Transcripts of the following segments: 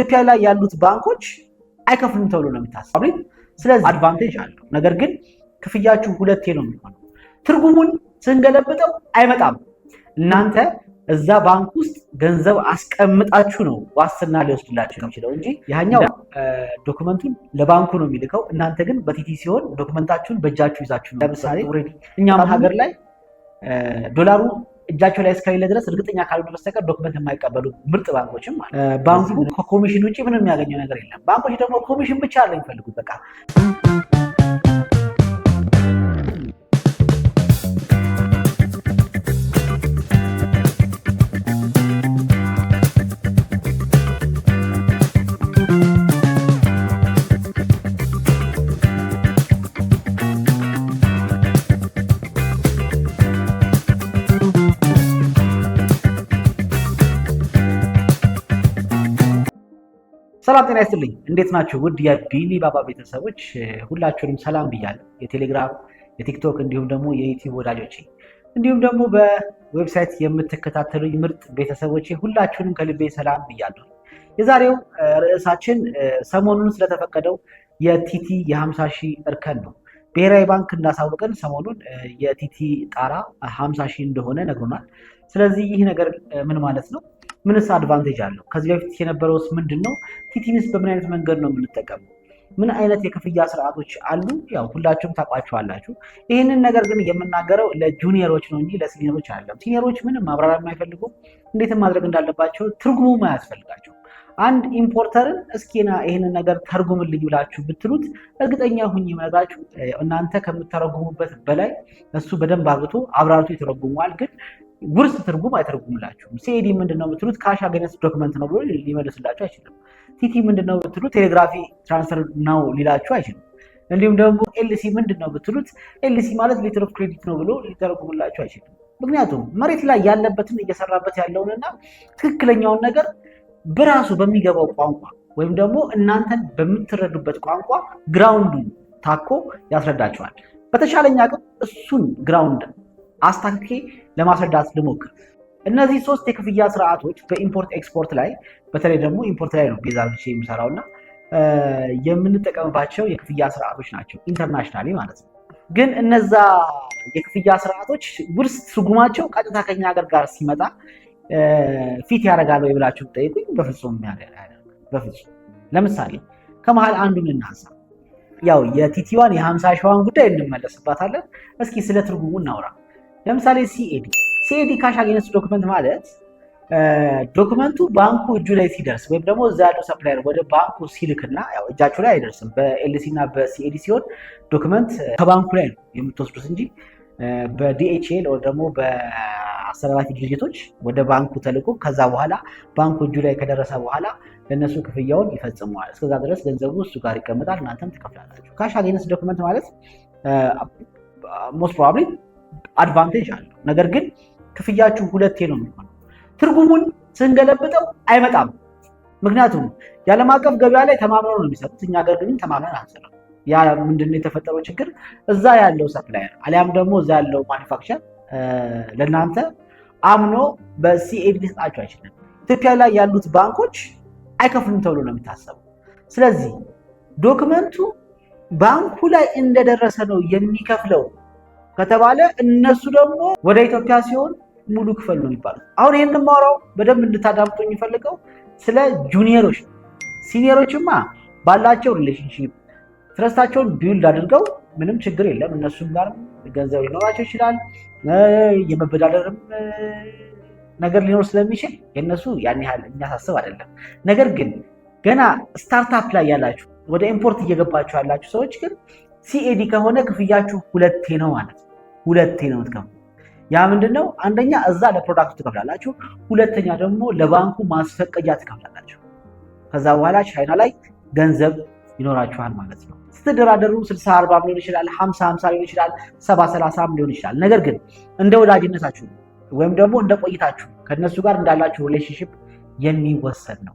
ኢትዮጵያ ላይ ያሉት ባንኮች አይከፍሉም ተብሎ ነው የሚታሰበው። ስለዚህ አድቫንቴጅ አለው። ነገር ግን ክፍያችሁ ሁለቴ ነው የሚሆነው። ትርጉሙን ስንገለብጠው አይመጣም። እናንተ እዛ ባንክ ውስጥ ገንዘብ አስቀምጣችሁ ነው ዋስትና ሊወስድላችሁ የሚችለው እንጂ ያኛው ዶክመንቱን ለባንኩ ነው የሚልከው። እናንተ ግን በቲቲ ሲሆን ዶክመንታችሁን በእጃችሁ ይዛችሁ ነው። ለምሳሌ እኛም ሀገር ላይ ዶላሩ እጃቸው ላይ እስከሌለ ድረስ እርግጠኛ ካልሆነ በስተቀር ዶክመንት የማይቀበሉ ምርጥ ባንኮችም አሉ። ባንኩ ከኮሚሽን ውጭ ምንም የሚያገኘው ነገር የለም። ባንኮች ደግሞ ኮሚሽን ብቻ አለ የሚፈልጉት በቃ። ሰላም ጤና ይስጥልኝ። እንዴት ናችሁ? ውድ የቢኒ ባባ ቤተሰቦች ሁላችሁንም ሰላም ብያለሁ። የቴሌግራም፣ የቲክቶክ እንዲሁም ደግሞ የዩቲዩብ ወዳጆቼ እንዲሁም ደግሞ በዌብሳይት የምትከታተሉኝ ምርጥ ቤተሰቦቼ ሁላችሁንም ከልቤ ሰላም ብያለሁ። የዛሬው ርዕሳችን ሰሞኑን ስለተፈቀደው የቲቲ የ50,000 እርከን ነው። ብሔራዊ ባንክ እንዳሳወቀን ሰሞኑን የቲቲ ጣራ 50,000 እንደሆነ ነግሮናል። ስለዚህ ይህ ነገር ምን ማለት ነው? ምንስ አድቫንቴጅ አለው? ከዚህ በፊት የነበረውስ ምንድን ነው? ቲቲንስ በምን አይነት መንገድ ነው የምንጠቀመው? ምን አይነት የክፍያ ስርዓቶች አሉ? ያው ሁላችሁም ታውቋቸዋላችሁ። ይህንን ነገር ግን የምናገረው ለጁኒየሮች ነው እንጂ ለሲኒየሮች አይደለም። ሲኒየሮች ምንም ማብራሪያ የማይፈልጉ እንዴት ማድረግ እንዳለባቸው ትርጉሙም አያስፈልጋቸው። አንድ ኢምፖርተርን እስኪና ይህንን ነገር ተርጉምልኝ ብላችሁ ብትሉት እርግጠኛ ሁኝ የምነግራችሁ እናንተ ከምተረጉሙበት በላይ እሱ በደንብ አብርቶ አብራርቶ ይተረጉመዋል። ግን ውርስ ትርጉም አይተረጉምላችሁም። ሲኤዲ ምንድነው ብትሉት ካሽ አገነስ ዶክመንት ነው ብሎ ሊመልስላችሁ አይችልም። ቲቲ ምንድነው ብትሉት ቴሌግራፊ ትራንስፈር ነው ሊላችሁ አይችልም። እንዲሁም ደግሞ ኤልሲ ምንድነው ብትሉት ኤልሲ ማለት ሌተር ኦፍ ክሬዲት ነው ብሎ ሊተረጉምላችሁ አይችልም። ምክንያቱም መሬት ላይ ያለበትን እየሰራበት ያለውንና ትክክለኛውን ነገር በራሱ በሚገባው ቋንቋ ወይም ደግሞ እናንተን በምትረዱበት ቋንቋ ግራውንዱን ታኮ ያስረዳችኋል። በተሻለኛ ግን እሱን ግራውንድ አስታክኬ ለማስረዳት ልሞክር። እነዚህ ሶስት የክፍያ ስርዓቶች በኢምፖርት ኤክስፖርት ላይ በተለይ ደግሞ ኢምፖርት ላይ ነው ቤዛ ብቻ የሚሰራውና የምንጠቀምባቸው የክፍያ ስርዓቶች ናቸው፣ ኢንተርናሽናሊ ማለት ነው። ግን እነዛ የክፍያ ስርዓቶች ውርስ ትርጉማቸው ቀጥታ ከኛ ሀገር ጋር ሲመጣ ፊት ያደርጋል ወይ ብላችሁ ጠይቁኝ። በፍጹም በፍጹም። ለምሳሌ ከመሃል አንዱን እናንሳ። ያው የቲቲዋን የ50,000 ጉዳይ እንመለስባታለን። እስኪ ስለ ትርጉሙ እናውራ። ለምሳሌ ሲኤዲ ካሽ አጌንስት ዶክመንት ማለት ዶክመንቱ ባንኩ እጁ ላይ ሲደርስ ወይም ደግሞ እዛ ያለው ሰፕላየር ወደ ባንኩ ሲልክና ያው እጃችሁ ላይ አይደርስም። በኤልሲ እና በሲኤዲ ሲሆን ዶክመንት ከባንኩ ላይ ነው የምትወስዱት እንጂ በዲኤችኤል ወይ ደግሞ በአስተላላፊ ድርጅቶች ወደ ባንኩ ተልኮ ከዛ በኋላ ባንኩ እጁ ላይ ከደረሰ በኋላ ለነሱ ክፍያውን ይፈጽመዋል። እስከዛ ድረስ ገንዘቡ እሱ ጋር ይቀመጣል፣ እናንተም ትከፍላላችሁ። ካሽ አጌንስት ዶክመንት ማለት ሞስት ፕሮባብሊ አድቫንቴጅ አለው። ነገር ግን ክፍያችሁ ሁለቴ ነው የሚሆነው። ትርጉሙን ስንገለብጠው አይመጣም። ምክንያቱም የዓለም አቀፍ ገበያ ላይ ተማምነው ነው የሚሰጡት። እኛ ሀገር ግን ተማምነን አንሰራም። ያ ምንድነው የተፈጠረው ችግር? እዛ ያለው ሰፕላየር አሊያም ደግሞ እዛ ያለው ማኒፋክቸር ለእናንተ አምኖ በሲኤዲ ሊሰጣችሁ አይችልም። ኢትዮጵያ ላይ ያሉት ባንኮች አይከፍሉም ተብሎ ነው የሚታሰበው። ስለዚህ ዶክመንቱ ባንኩ ላይ እንደደረሰ ነው የሚከፍለው ከተባለ እነሱ ደግሞ ወደ ኢትዮጵያ ሲሆን ሙሉ ክፈል ነው የሚባለው። አሁን ይህን ማውራው በደንብ እንድታዳምጡ የሚፈልገው ስለ ጁኒየሮች ነው። ሲኒየሮችማ ባላቸው ሪሌሽንሺፕ ትረስታቸውን ቢውልድ አድርገው ምንም ችግር የለም። እነሱም ጋር ገንዘብ ሊኖራቸው ይችላል። የመበዳደርም ነገር ሊኖር ስለሚችል የእነሱ ያን ያህል የሚያሳስብ አይደለም። ነገር ግን ገና ስታርታፕ ላይ ያላችሁ ወደ ኢምፖርት እየገባችሁ ያላችሁ ሰዎች ግን ሲኤዲ ከሆነ ክፍያችሁ ሁለቴ ነው ማለት ነው። ሁለቴ ነው የምትከፍሉት። ያ ምንድነው? አንደኛ እዛ ለፕሮዳክቱ ትከፍላላችሁ፣ ሁለተኛ ደግሞ ለባንኩ ማስፈቀጃ ትከፍላላችሁ። ከዛ በኋላ ቻይና ላይ ገንዘብ ይኖራችኋል ማለት ነው። ስትደራደሩ 60-40 ሊሆን ይችላል፣ 50-50 ሊሆን ይችላል፣ 70-30 ሊሆን ይችላል። ነገር ግን እንደ ወዳጅነታችሁ ወይም ደግሞ እንደ ቆይታችሁ ከነሱ ጋር እንዳላችሁ ሪሌሽንሺፕ የሚወሰድ ነው።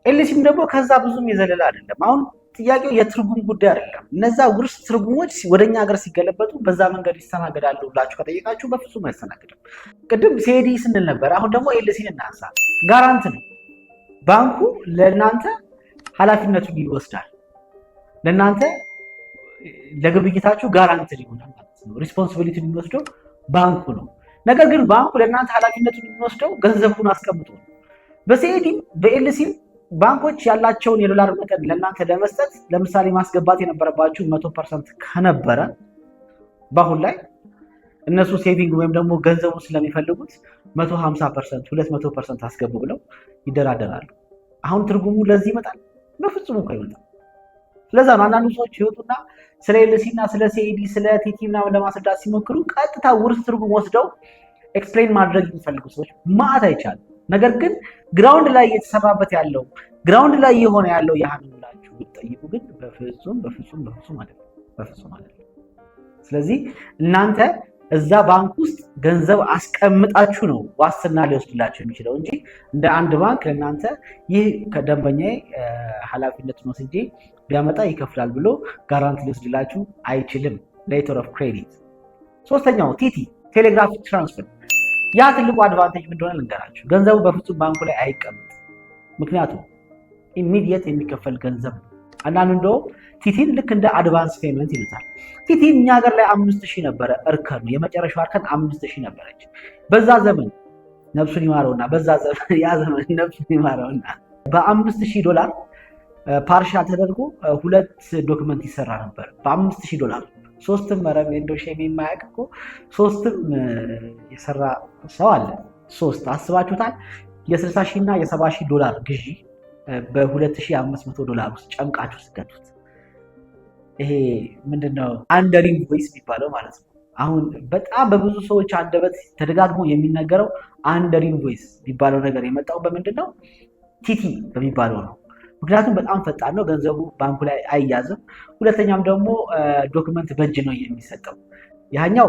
ኤልሲም ደግሞ ከዛ ብዙም የዘለለ አይደለም። አሁን ጥያቄው የትርጉም ጉዳይ አይደለም። እነዛ ውርስ ትርጉሞች ወደኛ ሀገር ሲገለበጡ በዛ መንገድ ይስተናገዳሉ ብላችሁ ከጠየቃችሁ በፍጹም አይስተናገድም። ቅድም ሲኤዲ ስንል ነበር፣ አሁን ደግሞ ኤልሲን እናንሳ። ጋራንት ነው። ባንኩ ለእናንተ ኃላፊነቱን ይወስዳል። ለእናንተ ለግብይታችሁ ጋራንትድ ይሆናል ማለት ነው። ሪስፖንሲቢሊቲን የሚወስደው ባንኩ ነው። ነገር ግን ባንኩ ለእናንተ ኃላፊነቱን የሚወስደው ገንዘቡን አስቀምጦ ነው። በሲኤዲ በኤልሲ ባንኮች ያላቸውን የዶላር መጠን ለእናንተ ለመስጠት ለምሳሌ ማስገባት የነበረባችሁ 100% ከነበረ በአሁን ላይ እነሱ ሴቪንግ ወይም ደግሞ ገንዘቡን ስለሚፈልጉት 150% 200% አስገቡ ብለው ይደራደራሉ። አሁን ትርጉሙ ለዚህ ይመጣል? በፍጹም እኮ አይመጣም። ስለዛ ነው አንዳንዱ ሰዎች ይወጡና ስለ ኤልሲ እና ስለ ሲኤዲ ስለ ቲቲ ምናምን ለማስረዳት ሲሞክሩ ቀጥታ ውርስ ትርጉም ወስደው ኤክስፕሌን ማድረግ የሚፈልጉ ሰዎች ማአት አይቻልም። ነገር ግን ግራውንድ ላይ እየተሰራበት ያለው ግራውንድ ላይ የሆነ ያለው ያህል ብላችሁ ብትጠይቁ ግን በፍጹም አይደለም። ስለዚህ እናንተ እዛ ባንክ ውስጥ ገንዘብ አስቀምጣችሁ ነው ዋስትና ሊወስድላችሁ የሚችለው እንጂ እንደ አንድ ባንክ ለእናንተ ይህ ከደንበኛዬ ኃላፊነቱን ወስጄ ቢያመጣ ይከፍላል ብሎ ጋራንቲ ሊወስድላችሁ አይችልም። ሌተር ኦፍ ክሬዲት። ሶስተኛው ቲቲ ቴሌግራፊክ ትራንስፈር። ያ ትልቁ አድቫንቴጅ እንደሆነ ልንገራችሁ። ገንዘቡ በፍጹም ባንኩ ላይ አይቀመጥ። ምክንያቱም ኢሚዲየት የሚከፈል ገንዘብ ነው። አንዳንዱ እንደውም ቲቲን ልክ እንደ አድቫንስ ፔመንት ይሉታል። ቲቲ እኛ ሀገር ላይ 5000 ነበረ እርከኑ፣ የመጨረሻው እርከን 5000 ነበረች። በዛ ዘመን ነፍሱን ይማረውና ነፍሱን ይማረውና $5000 ፓርሻል ተደርጎ 2 ዶክመንት ይሰራ ነበር $5000። 3ም መረብ ሼም የማያውቅ እኮ 3ም የሰራ ሰው አለ። 3 አስባችሁታል? የ$60,000 እና የ$70,000 ግዢ $2500 ውስጥ ጨምቃችሁ ስገዱት። ይሄ ምንድነው አንደር ኢንቮይስ የሚባለው ማለት ነው። አሁን በጣም በብዙ ሰዎች አንደበት ተደጋግሞ የሚነገረው አንደር ኢንቮይስ የሚባለው ነገር የመጣው በምንድነው? ቲቲ በሚባለው ነው። ምክንያቱም በጣም ፈጣን ነው፣ ገንዘቡ ባንኩ ላይ አይያዝም። ሁለተኛም ደግሞ ዶክመንት በእጅ ነው የሚሰጠው። ያኛው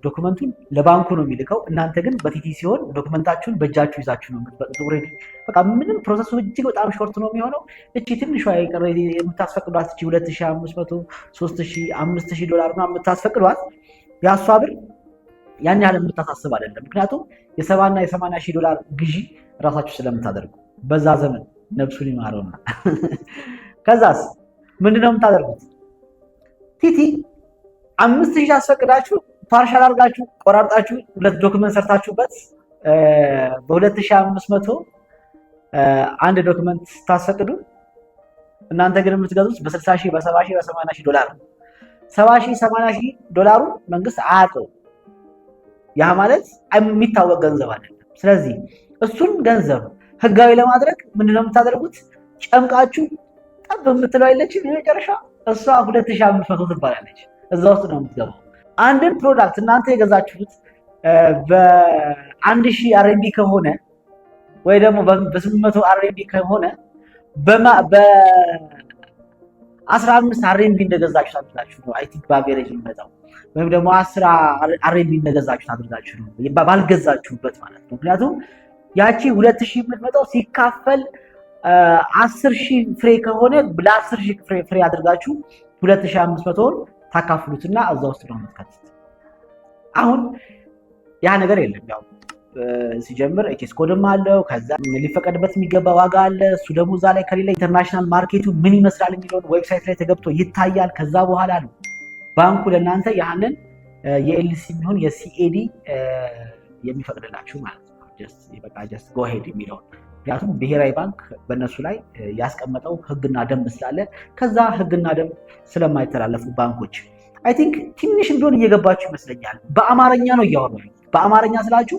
ዶክመንቱን ለባንኩ ነው የሚልከው። እናንተ ግን በቲቲ ሲሆን ዶክመንታችሁን በእጃችሁ ይዛችሁ ነው የምትመጡት። በቃ ምንም ፕሮሰሱ እጅግ በጣም ሾርት ነው የሚሆነው። እቺ ትንሿ የምታስፈቅዷት እቺ $2,500 $3,000 $5,000 ምናምን የምታስፈቅዷት የአሷ ብር ያን ያህል የምታሳስብ አይደለም። ምክንያቱም የ$70,000 እና የ$80,000 ግዢ እራሳችሁ ስለምታደርጉ በዛ ዘመን ነፍሱን ይማረውና ከዛስ ምንድነው የምታደርጉት? ቲቲ 5,000 አስፈቅዳችሁ ፓርሻል አድርጋችሁ ቆራርጣችሁ 2 ዶክመንት ሰርታችሁበት በ$2,500 አንድ ዶክመንት ታስፈቅዱ። እናንተ ግን የምትገዙት በ$60,000 በ$70,000 በ$80,000 ነው። $70,000 $80,000 መንግስት አያውቀው። ያ ማለት የሚታወቅ ገንዘብ አይደለም። ስለዚህ እሱን ገንዘብ ህጋዊ ለማድረግ ምንድነው የምታደርጉት? ጨምቃችሁ ጠብ የምትለው አይለችም የመጨረሻ እሷ $2,500 ትባላለች። እዛ ውስጥ ነው የምትገባው። አንድን ፕሮዳክት እናንተ የገዛችሁት በ1000 RMB ከሆነ ወይ ደግሞ በ800 RMB ከሆነ በ15 RMB እንደገዛችሁ አድርጋችሁ ነው አይ ቲንክ በአቬሬጅ የሚመጣው፣ ወይም ደግሞ 10 RMB እንደገዛችሁ አድርጋችሁ ነው ባልገዛችሁበት ማለት ነው። ምክንያቱም ያቺ 2000 የምትመጣው ሲካፈል 10,000 ፍሬ ከሆነ ለ10,000 ፍሬ አድርጋችሁ 2,500 ታካፍሉትና እዛ ውስጥ ነው የምትከቱት። አሁን ያ ነገር የለም። ያው ሲጀምር ኤችኤስ ኮድም አለው። ከዛ ሊፈቀድበት የሚገባ ዋጋ አለ። እሱ ደግሞ እዛ ላይ ከሌላ ኢንተርናሽናል ማርኬቱ ምን ይመስላል የሚለውን ዌብሳይት ላይ ተገብቶ ይታያል። ከዛ በኋላ ነው ባንኩ ለእናንተ ያንን የኤልሲ የሚሆን የሲኤዲ የሚፈቅድላችሁ ማለት ነው። ጀስት ጎ ሄድ የሚለውን ምክንያቱም ብሔራዊ ባንክ በእነሱ ላይ ያስቀመጠው ህግና ደንብ ስላለ ከዛ ህግና ደንብ ስለማይተላለፉ ባንኮች አይ ቲንክ ትንሽ እንደሆነ እየገባችሁ ይመስለኛል። በአማርኛ ነው እያወራሁ። በአማርኛ ስላችሁ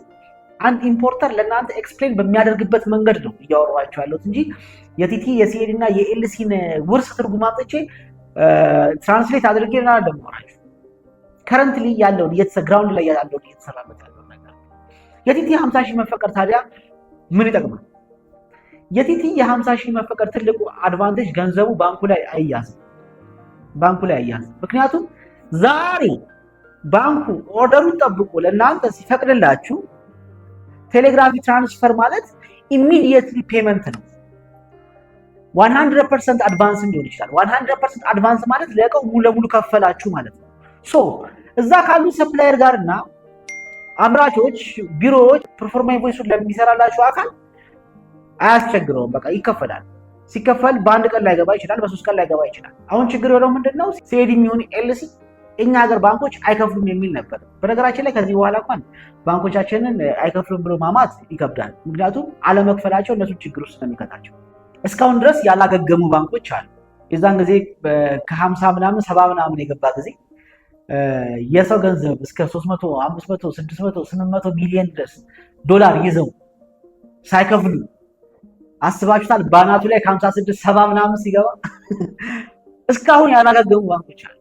አንድ ኢምፖርተር ለእናንተ ኤክስፕሌን በሚያደርግበት መንገድ ነው እያወራኋችሁ ያለሁት እንጂ የቲቲ የሲኤዲ እና የኤልሲን ውርስ ትርጉም አጥቼ ትራንስሌት አድርጌ ና እንደማወራችሁ ከረንትሊ ያለውን ግራውንድ ላይ ያለውን እየተሰራበት ያለው ነገር። የቲቲ 50,000 መፈቀድ ታዲያ ምን ይጠቅማል? የቲቲ የ50,000 መፈቀድ ትልቁ አድቫንቴጅ ገንዘቡ ባንኩ ላይ አይያዝም። ምክንያቱም ዛሬ ባንኩ ኦርደሩን ጠብቆ ለእናንተ ሲፈቅድላችሁ ቴሌግራፊ ትራንስፈር ማለት ኢሚዲየትሊ ፔመንት ነው። 100% አድቫንስ ሊሆን ይችላል። 100% አድቫንስ ማለት ለእቃው ሙሉ ለሙሉ ከፈላችሁ ማለት ነው። እዛ ካሉ ሰፕላየር ጋር እና አምራቾች ቢሮዎች ፐርፎርማ ኢንቮይሱን ለሚሰራላችሁ አካል አያስቸግረውም። በቃ ይከፈላል። ሲከፈል በአንድ ቀን ላይ ገባ ይችላል፣ በ3 ቀን ላይ ገባ ይችላል። አሁን ችግር የሆነው ምንድነው? ሲኤዲ የሚሆን ኤልሲ እኛ ሀገር ባንኮች አይከፍሉም የሚል ነበር። በነገራችን ላይ ከዚህ በኋላ እንኳን ባንኮቻችንን አይከፍሉም ብሎ ማማት ይከብዳል። ምክንያቱም አለመክፈላቸው እነሱ ችግር ውስጥ ስለሚከታቸው። እስካሁን ድረስ ያላገገሙ ባንኮች አሉ። የዛን ጊዜ ከ50 ምናምን 70 ምናምን የገባ ጊዜ የሰው ገንዘብ እስከ 300 500 600 800 ሚሊዮን ድረስ ዶላር ይዘው ሳይከፍሉ አስባችሁታል? ባናቱ ላይ ከ56 70 ምናምን ሲገባ እስካሁን ያላገገሙ ባንኮች አሉ።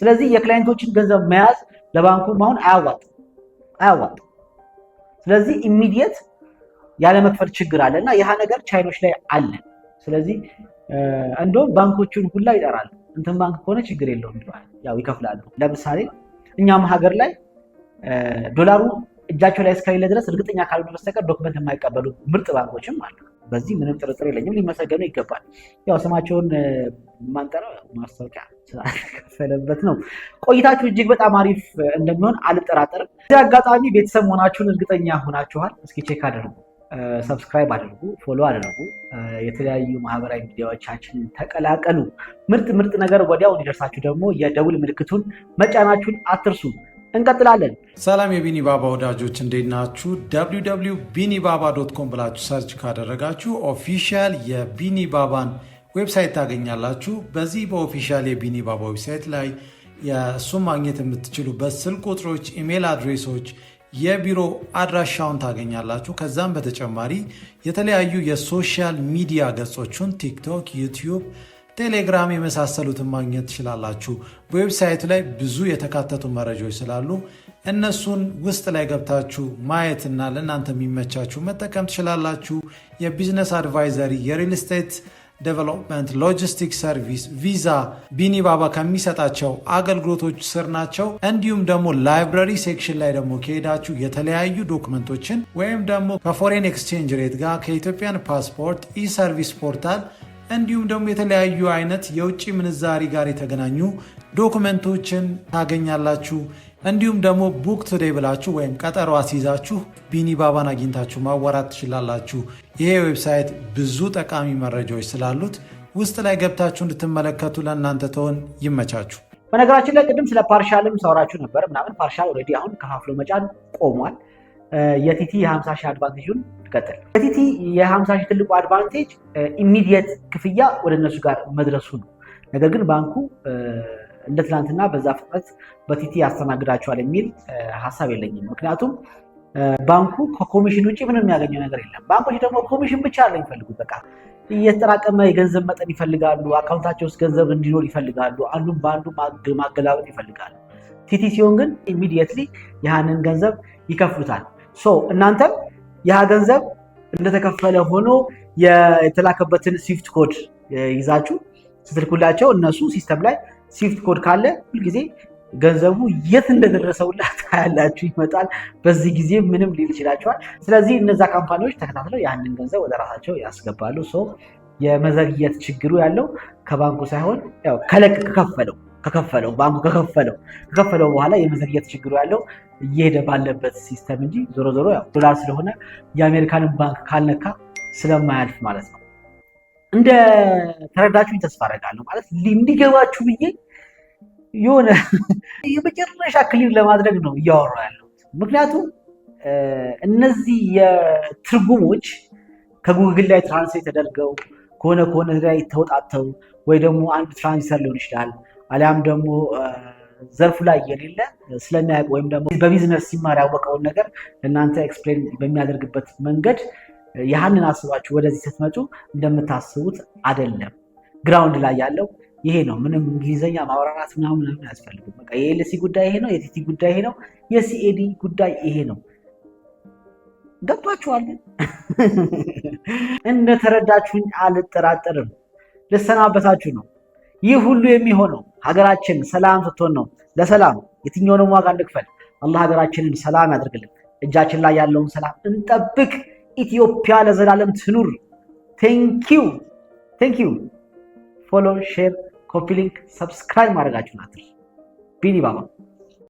ስለዚህ የክላይንቶችን ገንዘብ መያዝ ለባንኩ አሁን አያዋጣም። ስለዚህ ኢሚዲየት ያለመክፈል ችግር አለና ያ ነገር ቻይኖች ላይ አለ። ስለዚህ እንደውም ባንኮቹን ሁላ ይጠራሉ። እንትን ባንክ ከሆነ ችግር የለውም ይላል፣ ያው ይከፍላሉ። ለምሳሌ እኛም ሀገር ላይ ዶላሩ እጃቸው ላይ እስከሌለ ድረስ እርግጠኛ ካልሆነ በስተቀር ዶክመንት የማይቀበሉ ምርጥ ባንኮችም አሉ። በዚህ ምንም ጥርጥር የለኝም፣ ሊመሰገኑ ይገባል። ያው ስማቸውን ማንጠራው ማስታወቂያ ስለከፈለበት ነው። ቆይታችሁ እጅግ በጣም አሪፍ እንደሚሆን አልጠራጠርም። እዚህ አጋጣሚ ቤተሰብ መሆናችሁን እርግጠኛ ሆናችኋል። እስኪ ቼክ አድርጉ፣ ሰብስክራይብ አድርጉ፣ ፎሎ አድርጉ፣ የተለያዩ ማህበራዊ ሚዲያዎቻችንን ተቀላቀሉ። ምርጥ ነገር ወዲያው እንዲደርሳችሁ ደግሞ የደውል ምልክቱን መጫናችሁን አትርሱ። እንቀጥላለን። ሰላም የቢኒ ባባ ወዳጆች እንዴት ናችሁ? www.binibaba.com ብላችሁ ሰርች ካደረጋችሁ ኦፊሻል የቢኒ ባባን ዌብሳይት ታገኛላችሁ። በዚህ በኦፊሻል የቢኒ ባባ ዌብሳይት ላይ የእሱን ማግኘት የምትችሉበት ስልክ ቁጥሮች፣ ኢሜል አድሬሶች፣ የቢሮ አድራሻውን ታገኛላችሁ። ከዛም በተጨማሪ የተለያዩ የሶሻል ሚዲያ ገጾችን ቲክቶክ፣ ዩቲዩብ፣ ቴሌግራም የመሳሰሉትን ማግኘት ትችላላችሁ። በዌብሳይቱ ላይ ብዙ የተካተቱ መረጃዎች ስላሉ እነሱን ውስጥ ላይ ገብታችሁ ማየትና ለእናንተ የሚመቻችሁ መጠቀም ትችላላችሁ። የቢዝነስ አድቫይዘሪ፣ የሪል ስቴት ዴቨሎፕመንት፣ ሎጂስቲክ ሰርቪስ፣ ቪዛ ቢኒ ባባ ከሚሰጣቸው አገልግሎቶች ስር ናቸው። እንዲሁም ደግሞ ላይብረሪ ሴክሽን ላይ ደግሞ ከሄዳችሁ የተለያዩ ዶክመንቶችን ወይም ደግሞ ከፎሬን ኤክስቼንጅ ሬት ጋር ከኢትዮጵያን ፓስፖርት፣ ኢሰርቪስ ፖርታል እንዲሁም ደግሞ የተለያዩ አይነት የውጭ ምንዛሪ ጋር የተገናኙ ዶክመንቶችን ታገኛላችሁ። እንዲሁም ደግሞ ቡክ ቱዴይ ብላችሁ ወይም ቀጠሮ አስይዛችሁ ቢኒ ባባን አግኝታችሁ ማወራት ትችላላችሁ። ይሄ ዌብሳይት ብዙ ጠቃሚ መረጃዎች ስላሉት ውስጥ ላይ ገብታችሁ እንድትመለከቱ ለእናንተ ተሆን ይመቻችሁ። በነገራችን ላይ ቅድም ስለ ፓርሻልም ሳወራችሁ ነበር ምናምን። ፓርሻል ኦልሬዲ አሁን ከፋፍሎ መጫን ቆሟል። የቲቲ የ50 ሺህ አድቫንቴጁን ይቀጥል። የቲቲ የ50 ሺህ ትልቁ አድቫንቴጅ ኢሚዲየት ክፍያ ወደ እነሱ ጋር መድረሱ ነው። ነገር ግን ባንኩ እንደ ትናንትና በዛ ፍጥነት በቲቲ ያስተናግዳቸዋል የሚል ሀሳብ የለኝም። ምክንያቱም ባንኩ ከኮሚሽን ውጭ ምንም የሚያገኘው ነገር የለም። ባንኮች ደግሞ ኮሚሽን ብቻ አለ የሚፈልጉት። በቃ እየተጠራቀመ የገንዘብ መጠን ይፈልጋሉ። አካውንታቸው ውስጥ ገንዘብ እንዲኖር ይፈልጋሉ። አንዱን በአንዱ ማገላበጥ ይፈልጋሉ። ቲቲ ሲሆን ግን ኢሚዲየትሊ ያንን ገንዘብ ይከፍሉታል። እናንተም ያ ገንዘብ እንደተከፈለ ሆኖ የተላከበትን ስዊፍት ኮድ ይዛችሁ ስትልኩላቸው እነሱ ሲስተም ላይ ስዊፍት ኮድ ካለ ሁልጊዜ ገንዘቡ የት እንደደረሰውላ ታያላችሁ፣ ይመጣል። በዚህ ጊዜ ምንም ሊል ይችላቸዋል። ስለዚህ እነዛ ካምፓኒዎች ተከታትለው ያንን ገንዘብ ወደ ራሳቸው ያስገባሉ። የመዘግየት ችግሩ ያለው ከባንኩ ሳይሆን ያው ከከፈለው ባንኩ ከከፈለው በኋላ የመዘግየት ችግሩ ያለው እየሄደ ባለበት ሲስተም እንጂ ዞሮ ያው ዶላር ስለሆነ የአሜሪካንን ባንክ ካልነካ ስለማያልፍ ማለት ነው። እንደ ተረዳችሁኝ ተስፋ አደርጋለሁ። ማለት እንዲገባችሁ ብዬ የሆነ የመጨረሻ ክሊር ለማድረግ ነው እያወራሁ ያለሁት። ምክንያቱም እነዚህ የትርጉሞች ከጉግል ላይ ትራንስሌት ተደርገው ከሆነ ላይ ተወጣተው ወይ ደግሞ አንድ ትራንዚተር ሊሆን ይችላል አሊያም ደግሞ ዘርፉ ላይ የሌለ ስለሚያውቅ ወይም ደግሞ በቢዝነስ ሲማር ያወቀውን ነገር እናንተ ኤክስፕሌን በሚያደርግበት መንገድ ያንን አስባችሁ ወደዚህ ስትመጡ እንደምታስቡት አይደለም። ግራውንድ ላይ ያለው ይሄ ነው። ምንም እንግሊዘኛ ማውራራት ምናምን አያስፈልግም። በቃ የኤልሲ ጉዳይ ይሄ ነው፣ የቲቲ ጉዳይ ይሄ ነው፣ የሲኤዲ ጉዳይ ይሄ ነው። ገብቷችኋል? እንደተረዳችሁኝ አልጠራጠርም። ልሰናበታችሁ ነው። ይህ ሁሉ የሚሆነው ሀገራችን ሰላም ስትሆን ነው። ለሰላም የትኛውንም ዋጋ እንክፈል። አላህ ሀገራችንን ሰላም ያደርግልን። እጃችን ላይ ያለውን ሰላም እንጠብቅ። ኢትዮጵያ ለዘላለም ትኑር። ቴንኪዩ። ፎሎ፣ ሼር፣ ኮፒ ሊንክ፣ ሰብስክራይብ ማድረጋችሁን አትርሱ። ቢኒ ባባ